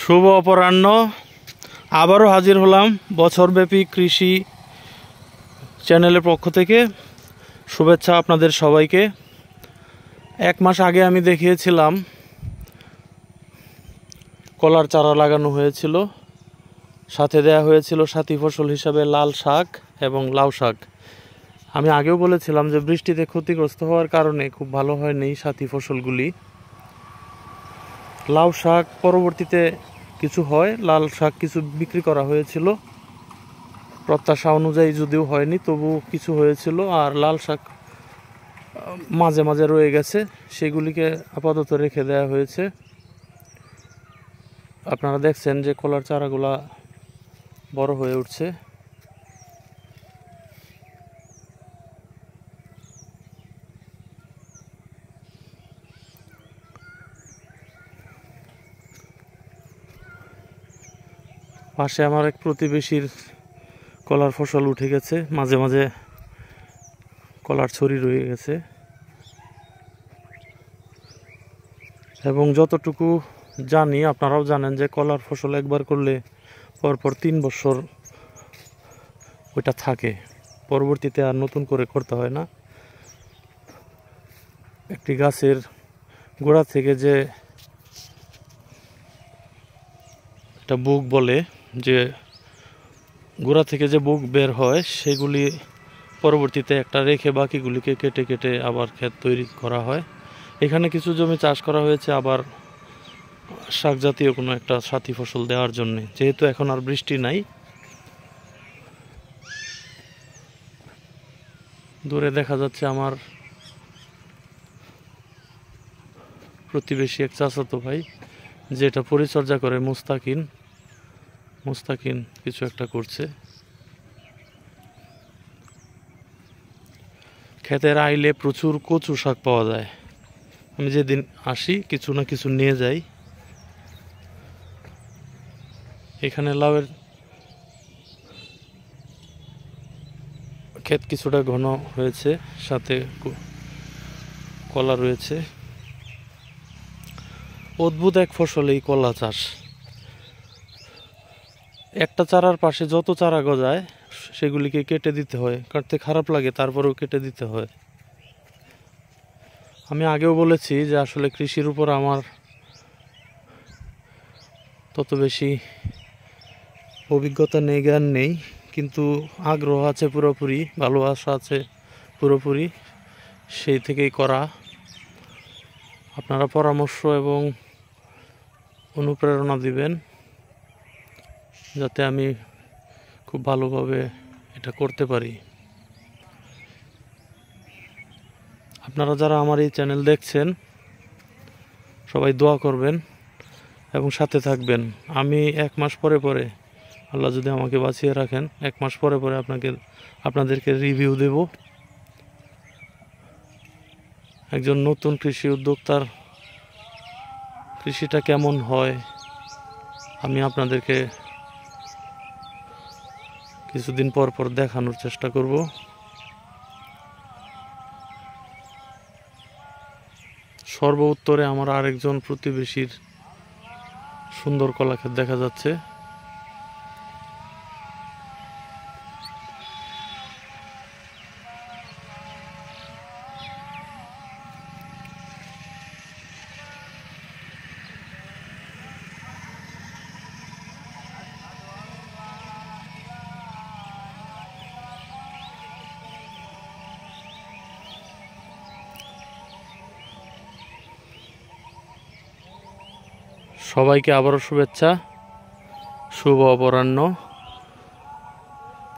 শুভ অপরাহ্ন। আবারও হাজির হলাম বছরব্যাপী কৃষি চ্যানেলের পক্ষ থেকে। শুভেচ্ছা আপনাদের সবাইকে। এক মাস আগে আমি দেখিয়েছিলাম কলার চারা লাগানো হয়েছিল, সাথে দেয়া হয়েছিল সাথী ফসল হিসাবে লাল শাক এবং লাউ শাক। আমি আগেও বলেছিলাম যে বৃষ্টিতে ক্ষতিগ্রস্ত হওয়ার কারণে খুব ভালো হয়নি সাথী ফসলগুলি। লাউ শাক পরবর্তীতে কিছু হয়, লাল শাক কিছু বিক্রি করা হয়েছিল, প্রত্যাশা অনুযায়ী যদিও হয়নি তবু কিছু হয়েছিল। আর লাল শাক মাঝে মাঝে রয়ে গেছে, সেগুলিকে আপাতত রেখে দেওয়া হয়েছে। আপনারা দেখছেন যে কলার চারাগুলা বড় হয়ে উঠছে। পাশে আমার এক প্রতিবেশীর কলার ফসল উঠে গেছে, মাঝে মাঝে কলার ছড়ি রয়ে গেছে। এবং যতটুকু জানি, আপনারাও জানেন যে কলার ফসল একবার করলে পরপর 3 বছর ওইটা থাকে, পরবর্তীতে আর নতুন করে করতে হয় না। একটি গাছের গোড়া থেকে যে একটা বুক বলে, যে গোড়া থেকে যে বুক বের হয়, সেগুলি পরবর্তীতে একটা রেখে বাকিগুলিকে কেটে কেটে আবার ক্ষেত তৈরি করা হয়। এখানে কিছু জমি চাষ করা হয়েছে আবার শাক জাতীয় কোনো একটা সাথী ফসল দেওয়ার জন্য, যেহেতু এখন আর বৃষ্টি নাই। দূরে দেখা যাচ্ছে আমার প্রতিবেশী এক চাচাতো ভাই, যেটা পরিচর্যা করে মুস্তাকিন কিছু একটা করছে। ক্ষেতের আইলে প্রচুর কচু শাক পাওয়া যায়। আমি যেদিন আসি কিছু না কিছু নিয়ে যাই। এখানে লাউয়ের ক্ষেত কিছুটা ঘন হয়েছে, সাথে কলা রয়েছে। অদ্ভুত এক ফসল এই কলা চাষ। একটা চারার পাশে যত চারা গজায় সেগুলিকে কেটে দিতে হয়, কাটতে খারাপ লাগে তারপরেও কেটে দিতে হয়। আমি আগেও বলেছি যে আসলে কৃষির উপর আমার তত বেশি অভিজ্ঞতা নেই, জ্ঞান নেই, কিন্তু আগ্রহ আছে পুরোপুরি, ভালোবাসা আছে পুরোপুরি, সেই থেকেই করা। আপনারা পরামর্শ এবং অনুপ্রেরণা দিবেন যাতে আমি খুব ভালোভাবে এটা করতে পারি। আপনারা যারা আমার এই চ্যানেল দেখছেন সবাই দোয়া করবেন এবং সাথে থাকবেন। আমি 1 মাস পরে পরে, আল্লাহ যদি আমাকে বাঁচিয়ে রাখেন, 1 মাস পরে পরে আপনাদেরকে রিভিউ দেব। একজন নতুন কৃষি উদ্যোক্তার কৃষিটা কেমন হয় আমি আপনাদেরকে কিছুদিন পর পর দেখানোর চেষ্টা করব। সর্ব উত্তরে আমার আরেকজন প্রতিবেশীর সুন্দর কলাক্ষেত দেখা যাচ্ছে। সবাইকে আবারও শুভেচ্ছা, শুভ অপরাহ্ন।